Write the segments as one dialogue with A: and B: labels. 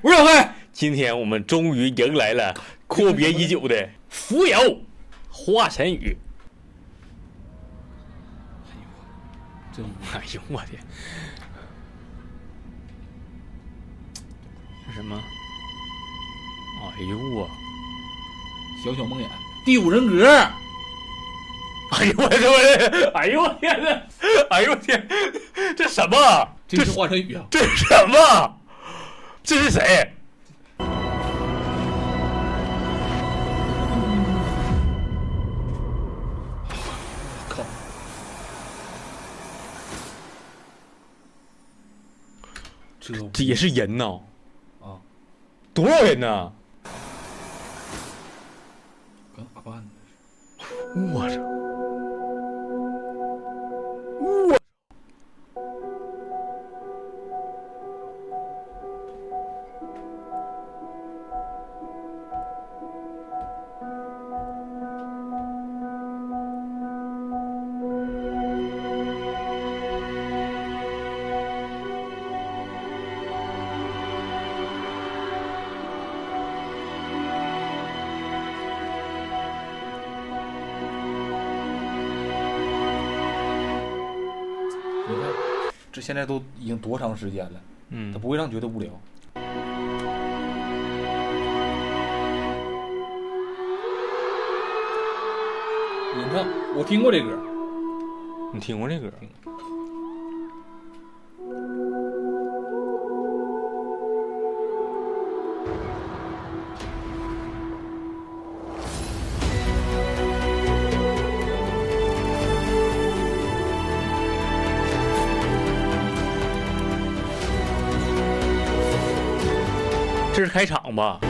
A: 吴小黑，
B: 今天我们终于迎来了阔别已久的扶摇华晨宇。哎呦我天！这什么？哎呦我！
A: 小小梦魇，第五人格。
B: 哎呦我的！哎呦我天呐！哎呦我天！这什么？
A: 这是华晨宇啊！
B: 这是什么？这是谁？
A: 靠！
B: 这也是人呐！
A: 啊，
B: 多少人呢？
A: 搁哪办呢？
B: 我操！
A: 你看，这现在都已经多长时间了？它不会让你觉得无聊。你看，我听过这歌。
B: 你听过这歌？这是开场吧？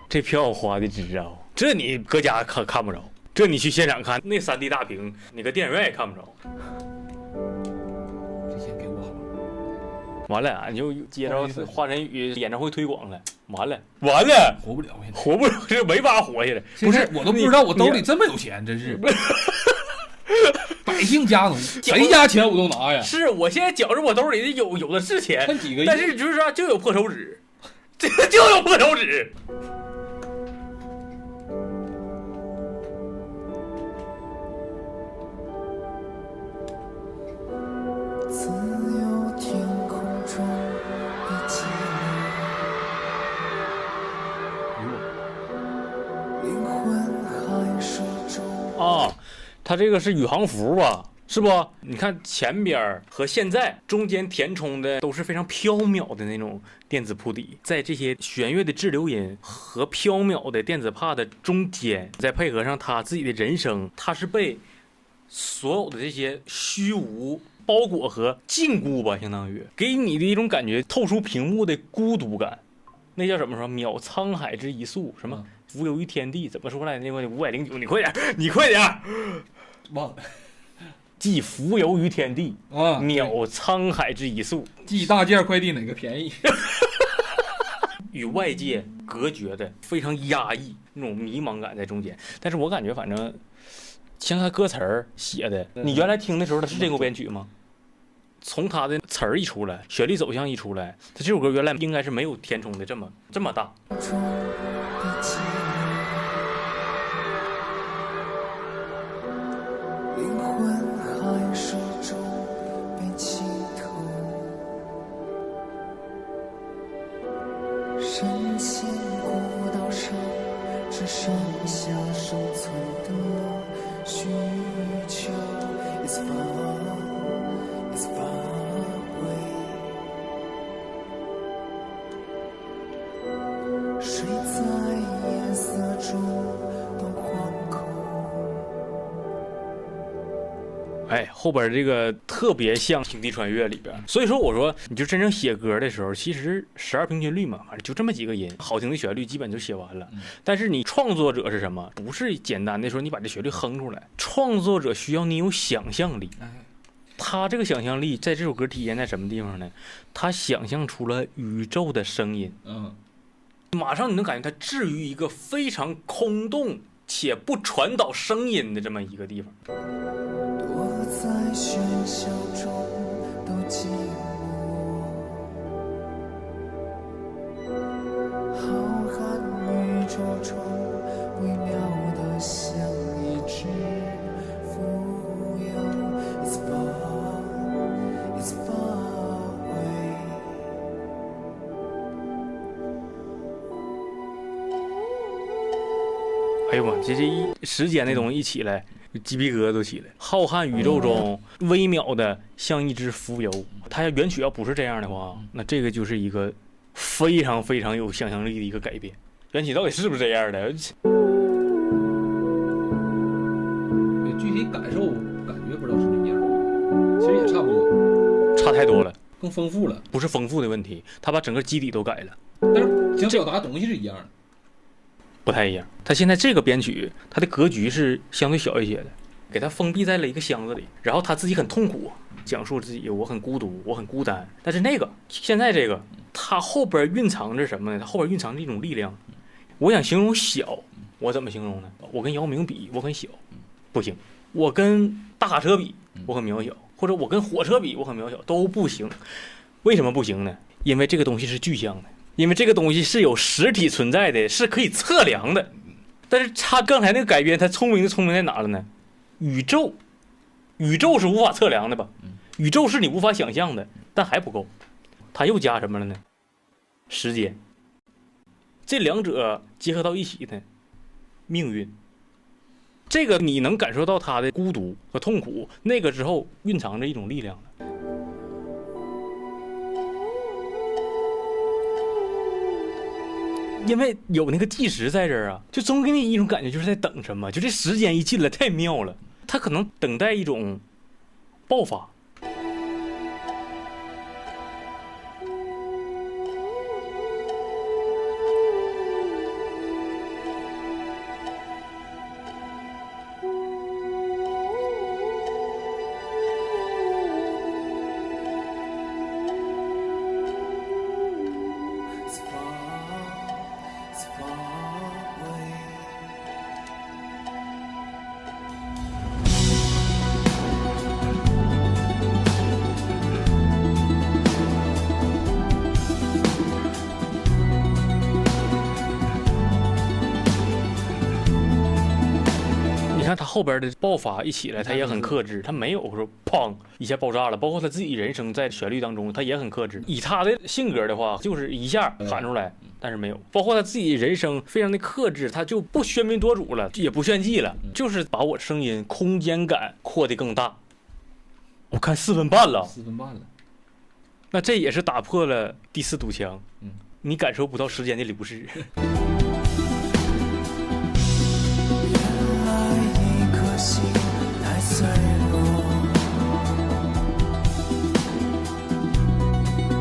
B: 这票花的值啊！这你搁家看不着，这你去现场看那3D 大屏，你搁电影院也看不着。
A: 这钱给我好。
B: 完了，你就接着华晨宇演唱会推广了。完了，
A: 活不了现在，
B: 活不了，这没法活下来。
A: 不是，我都不知道我兜里这么有钱，真是。百姓家奴，谁家钱我都拿呀。
B: 是我现在觉着我兜里有的是钱，
A: 看几个亿，
B: 但是就是说就有破手指，这个就有破手指。啊，它这个是宇航服吧？是不？你看前边和现在中间填充的都是非常飘渺的那种电子铺底，在这些弦乐的滞留音和飘渺的电子帕的中间，再配合上他自己的人声，他是被所有的这些虚无包裹和禁锢吧，相当于给你的一种感觉，透出屏幕的孤独感。那叫什么说？渺沧海之一粟，什么浮游于天地？怎么说来的？那个509，你快点，
A: 忘了。
B: 即浮游于天地
A: 啊，
B: 渺沧海之一粟。
A: 寄大件快递哪个便宜？
B: 与外界隔绝的，非常压抑，那种迷茫感在中间。但是我感觉，反正像他歌词儿写的，你原来听的时候，他是这个编曲吗？从他的词儿一出来，旋律走向一出来，他这首歌原来应该是没有填充的这么大。
C: 灵魂还手中被浸透，深情古道上只剩下生存的需求。It's far, it's far away。谁在夜色中都惶恐？
B: 哎，后边这个特别像《星际穿越》里边，所以说我说，你就真正写歌的时候，其实12平均律嘛，反正就这么几个音，好听的旋律基本就写完了。但是你创作者是什么？不是简单的说你把这旋律哼出来，创作者需要你有想象力。他这个想象力在这首歌体现在什么地方呢？他想象出了宇宙的声音，马上你能感觉他置于一个非常空洞且不传导声音的这么一个地方。
C: 躲在喧嚣中都寂寞，浩瀚宇宙中微妙的像一只蜉蝣 It's far, it's far away。
B: 哎呦妈，这时间那东西一起来，鸡皮疙瘩都起来。浩瀚宇宙中微渺的像一只蜉蝣，它原曲要不是这样的话，那这个就是一个非常非常有想象力的一个改变。原曲到底是不是这样的？
A: 具体感觉不知道是不是一样，其实也差不多，
B: 差太多了，
A: 更丰富了。
B: 不是丰富的问题，他把整个基底都改了，
A: 但是想表达的东西是一样的。
B: 不太一样。他现在这个编曲，他的格局是相对小一些的，给他封闭在了一个箱子里，然后他自己很痛苦，讲述自己我很孤独，我很孤单。但是现在这个，他后边蕴藏着什么呢？他后边蕴藏着一种力量。我想形容小，我怎么形容呢？我跟姚明比，我很小，不行；我跟大卡车比，我很渺小；或者我跟火车比，我很渺小，都不行。为什么不行呢？因为这个东西是具象的。因为这个东西是有实体存在的，是可以测量的。但是他刚才那个改编，他聪明在哪了呢？宇宙是无法测量的吧？宇宙是你无法想象的，但还不够。他又加什么了呢？时间。这两者结合到一起呢，命运。这个你能感受到他的孤独和痛苦，那个之后蕴藏着一种力量的。因为有那个计时在这儿啊，就总给你一种感觉，就是在等什么，就这时间一进来太妙了，他可能等待一种爆发。他后边的爆发一起来，他也很克制，他没有说砰一下爆炸了。包括他自己人生在旋律当中，他也很克制。以他的性格的话，就是一下喊出来，但是没有。包括他自己人生非常的克制，他就不喧宾夺主了，也不炫技了，就是把我声音空间感扩得更大。我看4分半了，那这也是打破了第4堵墙。你感受不到时间的流逝。
C: 心太脆弱，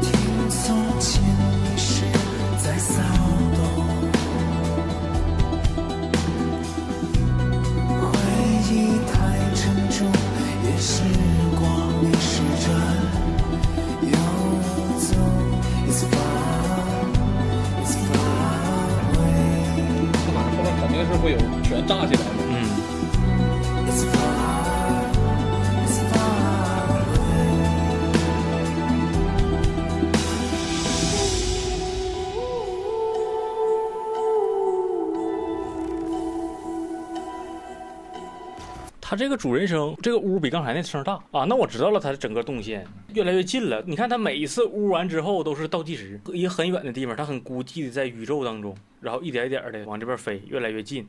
C: 听从前一世在骚动，回忆太沉重，也时光逆时针游走 It's far, it's far away。
A: 这玩意后面肯定是会有全炸起来的。
C: It's far, it's far away。
B: 他这个主人声，这个屋比刚才那声大啊，那我知道了，他整个动线越来越近了。你看他每一次屋完之后都是倒计时，一个很远的地方，他很孤寂的在宇宙当中，然后一点一点的往这边飞，越来越近。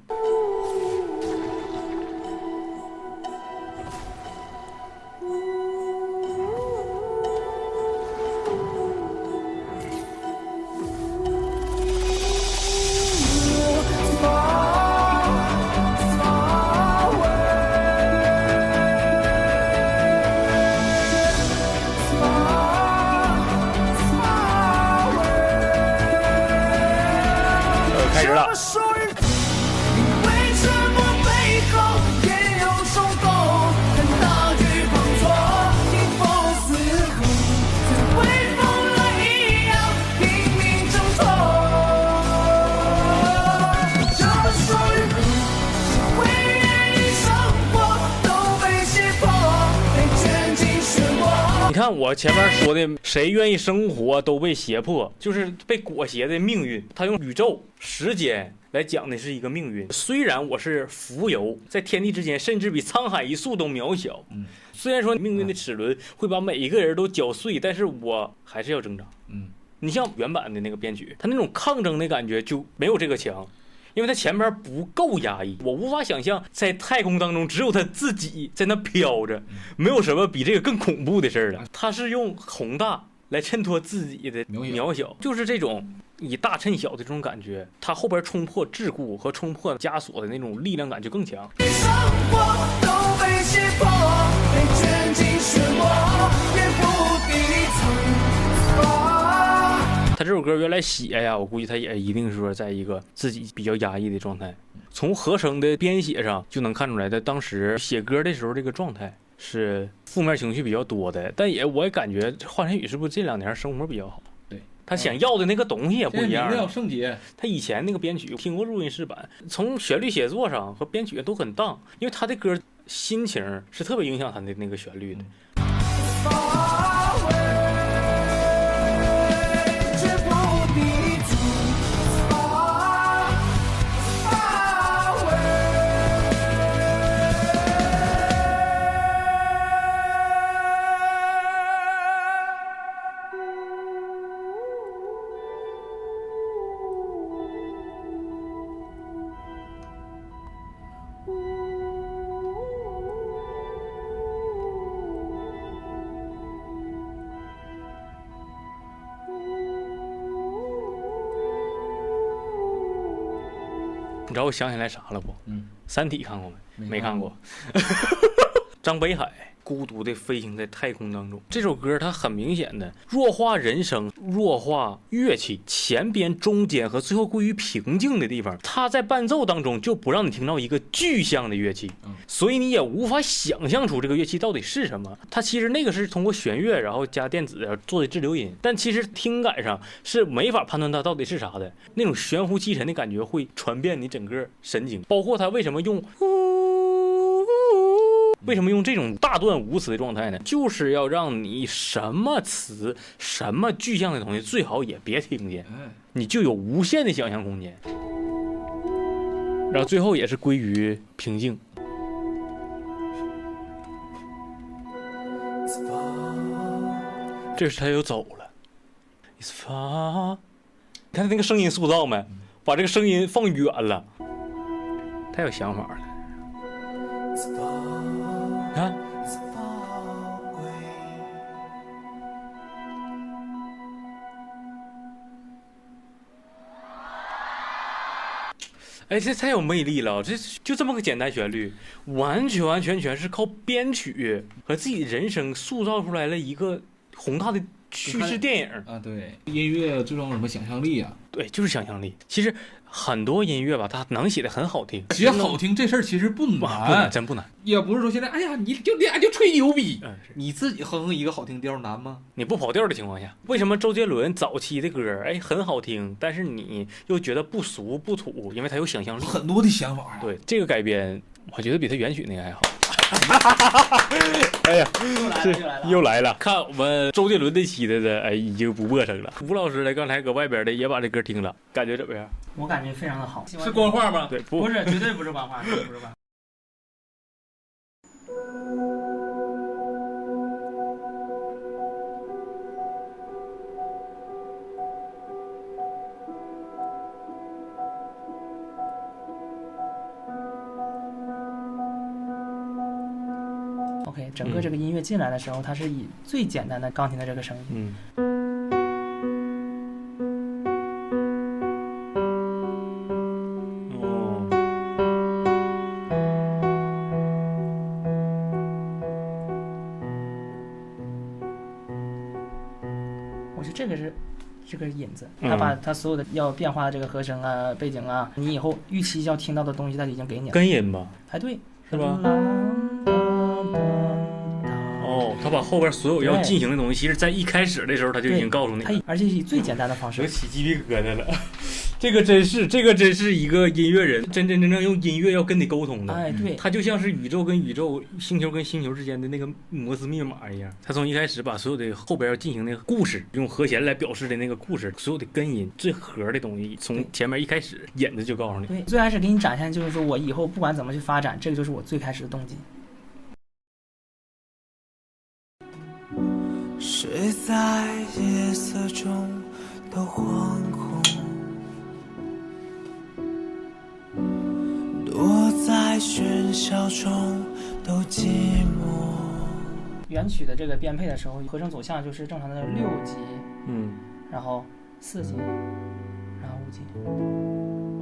C: 属于你，为什么背后也有冲动？看大雨滂沱，迎风嘶吼，像微风了一样拼命挣脱。这属于你，谁会愿意生活都被胁迫，被卷进漩涡？
B: 你看我前面说的，谁愿意生活都被胁迫，就是被裹挟的命运。他用宇宙、时间来讲的是一个命运。虽然我是浮游在天地之间，甚至比沧海一粟都渺小。虽然说命运的齿轮会把每一个人都搅碎，但是我还是要挣扎。你像原版的那个编曲，他那种抗争的感觉就没有这个强。因为他前边不够压抑，我无法想象在太空当中只有他自己在那飘着，没有什么比这个更恐怖的事儿了。他是用宏大来衬托自己的渺小，就是这种以大衬小的这种感觉。他后边冲破桎梏和冲破枷锁的那种力量感就更强。
C: 生活都被胁迫，被卷进漩涡，也不低头。
B: 他这首歌原来写呀，我估计他也一定是说在一个自己比较压抑的状态。从和声的编写上就能看出来，他当时写歌的时候这个状态是负面情绪比较多的。但我也感觉华晨宇是不是这2年生活比较好？
A: 对，
B: 他想要的那个东西也不一样。
A: 要圣洁，
B: 他以前那个编曲听过录音室版，从旋律写作上和编曲都很当，因为他的歌心情是特别影响他的那个旋律的。你知道我想起来啥了不？三体看过没？没看过。张北海孤独地飞行在太空当中，这首歌它很明显的弱化人声，弱化乐器，前边、中间和最后归于平静的地方，它在伴奏当中就不让你听到一个具象的乐器，所以你也无法想象出这个乐器到底是什么。它其实那个是通过弦乐然后加电子做的滞留音，但其实听感上是没法判断它到底是啥的，那种玄乎其神的感觉会传遍你整个神经。包括它为什么用这种大段无词的状态呢？就是要让你什么词、什么具象的东西最好也别听见，你就有无限的想象空间。然后最后也是归于平静。这时他又走了。It's far， 你看他那个声音塑造没？把这个声音放远了，太有想法了。看，哎，这太有魅力了！这就这么个简单旋律，完全是靠编曲和自己人生塑造出来了一个宏大的叙事电影
A: 啊。对，音乐最重要什么想象力啊？
B: 对，就是想象力。其实很多音乐吧，它能写的很好听，
A: 写好听这事儿其实不难，
B: 真不难。
A: 也不是说现在，哎呀，你就俩就吹牛逼，你自己哼一个好听调难吗？
B: 你不跑调的情况下，为什么周杰伦早期的歌，很好听，但是你又觉得不俗不土？因为他有想象力，
A: 很多的想法。
B: 对，这个改编，我觉得比他原曲那个还好。哎呀，又来了！看我们周杰伦这期的，已经不陌生了。吴老师呢，刚才搁外边的也把这歌听了，感觉怎么样？
D: 我感觉非常的好。
A: 是官话吗？
B: 对，
D: 不是，绝对不是官话，不是官话。OK， 整个这个音乐进来的时候，它是以最简单的钢琴的这个声音，我觉得这个是这个引子，他把他所有的要变化的这个和声啊、背景啊，你以后预期要听到的东西，他已经给你了。
B: 根音吧？
D: 哎，对，
B: 是吧？哦，他把后边所有要进行的东西，其实在一开始的时候他就已经告诉你了，
D: 而且以最简单的方式。
B: 我起鸡皮疙瘩了。这个真是一个音乐人真正用音乐要跟你沟通的。
D: 哎，对，
B: 他就像是宇宙跟宇宙、星球跟星球之间的那个摩斯密码一样。他从一开始把所有的后边要进行那个故事，用和弦来表示的那个故事，所有的根音最核的东西，从前面一开始引子就告诉你。
D: 对，最开始给你展现就是说我以后不管怎么去发展，这个就是我最开始的动机。
C: 谁在夜色中都惶恐，躲在喧嚣中都寂寞。
D: 原曲的这个编配的时候，和声走向就是正常的6级，然后4级，然后5级。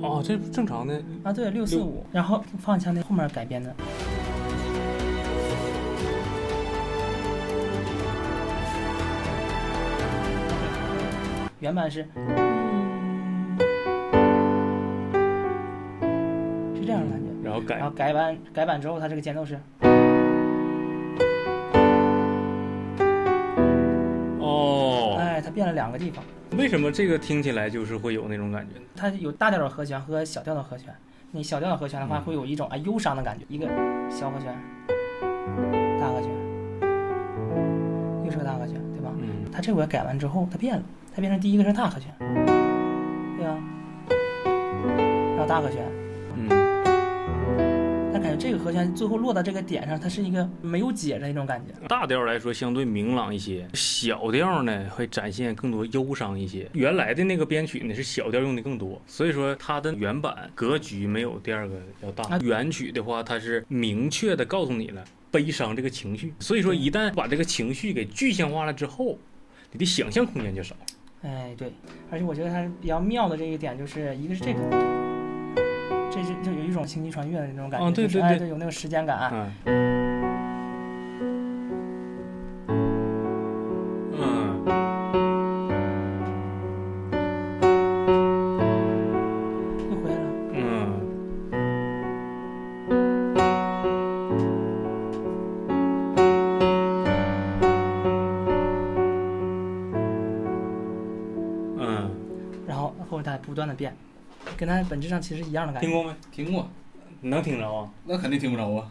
B: 哦，这正常的
D: 啊，对，6、4、5，然后放枪那后面改编的。原版是这样的感觉，
B: 然后
D: 改版之后，它这个间奏是
B: 哦，
D: 哎，它变了2个地方。
B: 为什么这个听起来就是会有那种感觉呢？
D: 它有大调的和弦和小调的和弦。你小调的和弦的话，会有一种忧伤的感觉，一个小和弦，大和弦，又是个大和弦，对吧？它这回改完之后，它变了。它变成第一个是大和弦，对啊，然后大和弦，但感觉这个和弦最后落到这个点上，它是一个没有解的那种感觉。
B: 大调来说相对明朗一些，小调呢会展现更多忧伤一些。原来的那个编曲呢是小调用的更多，所以说它的原版格局没有第二个要大。原曲的话，它是明确的告诉你了悲伤这个情绪，所以说一旦把这个情绪给具象化了之后，你的想象空间就少。
D: 哎，对，而且我觉得它比较妙的这一点就是一个是这个，这就有一种星际穿越的那种感觉，
B: 对对对，
D: 哎，对，有那个时间感。又回来了。然后后面它不断的变，跟它本质上其实一样的感觉。
B: 听过没？
A: 听过。
B: 你能听着啊？
A: 那肯定听不着啊。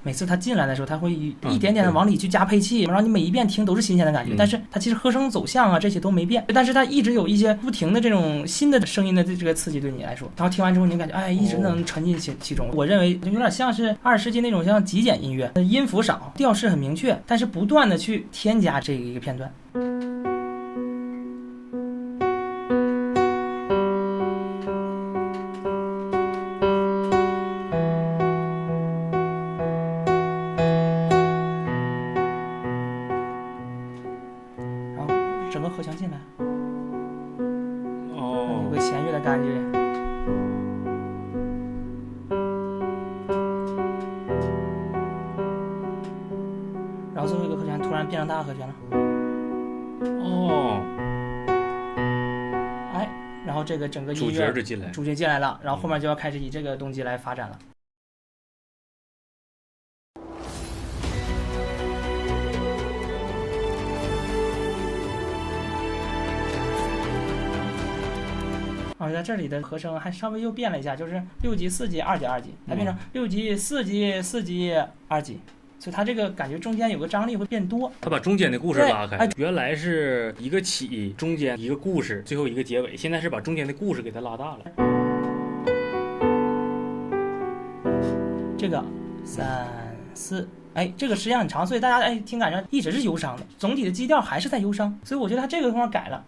D: 每次他进来的时候，他会一点点的往里去加配器，然后你每一遍听都是新鲜的感觉。但是他其实和声走向啊这些都没变，但是他一直有一些不停的这种新的声音的这个刺激对你来说，然后听完之后你感觉哎一直能沉浸其中。我认为有点像是20世纪那种像极简音乐，音符少，调式很明确，但是不断的去添加这一个片段。整个和弦进来，有个弦乐的感觉，然后最后一个和弦突然变成大和弦了，哎，然后这个整个音乐主角进来了，然后后面就要开始以这个动机来发展了。在这里的和声还稍微又变了一下，就是6级、4级、2级、2级，它变成6级、4级、4级、2级，所以它这个感觉中间有个张力会变多。
B: 它把中间的故事拉开，原来是一个起，中间一个故事，最后一个结尾，现在是把中间的故事给它拉大了。
D: 这个3、4，哎，这个时间很长，所以大家听感觉一直是忧伤的，总体的基调还是在忧伤，所以我觉得它这个地方改了。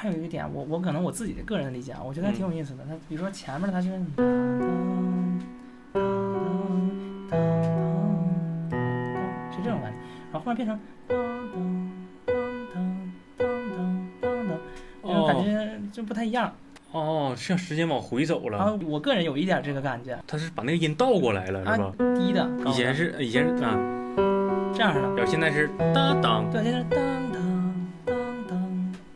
D: 还有一个点，我可能我自己的个人的理解啊，我觉得还挺有意思的。它比如说前面它是是这种感觉，然后后面变成这种感觉就不太一样。
B: 哦，像时间往回走了。
D: 然后我个人有一点这个感觉，
B: 他是把那个音倒过来了，是吧？
D: 低的，
B: 以前是啊，
D: 这样的，
B: 然后现在是当当，
D: 对，现在是当当当当当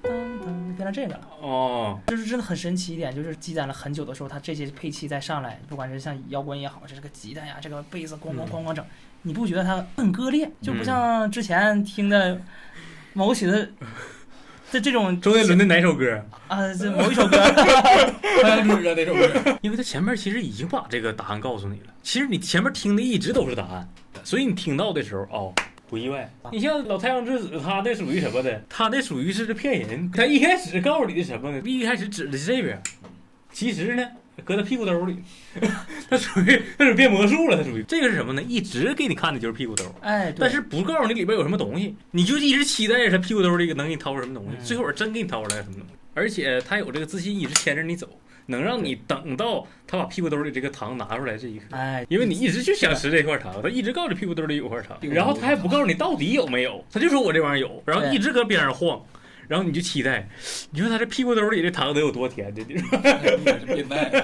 D: 当，就变成这个了。
B: 哦，
D: 就是真的很神奇一点，就是积攒了很久的时候，它这些配器再上来，不管是像摇滚也好，这个吉他呀，这个贝斯咣咣咣咣整，你不觉得它很割裂？就不像之前听的某曲的这种
B: 周杰伦的哪首歌
D: 啊？这某一首歌，
A: 太阳指啊那首歌，
B: 因为他前面其实已经把这个答案告诉你了，其实你前面听的一直都是答案，所以你听到的时候哦。不意外，你像老太阳之子，他那属于什么的？他那属于是骗人。他一开始告诉你的什么呢？一开始指的是这边，其实呢，搁他屁股兜里，他属于变魔术了。他属于这个是什么呢？一直给你看的就是屁股兜，
D: 哎，对，
B: 但是不告诉你里边有什么东西，你就一直期待着他屁股兜里能给你掏出什么东西，最后真给你掏出来什么东西。而且他有这个自信，一直牵着你走，能让你等到他把屁股兜里这个糖拿出来这一刻。
D: 哎，
B: 因为你一直就想吃这块糖，他一直告诉你屁股兜里有块糖，然后他还不告诉你到底有没有，他就说我这玩意儿有，然后一直搁边上晃，然后你就期待，你说他这屁股兜里这糖得有多甜？这
A: 也是变态。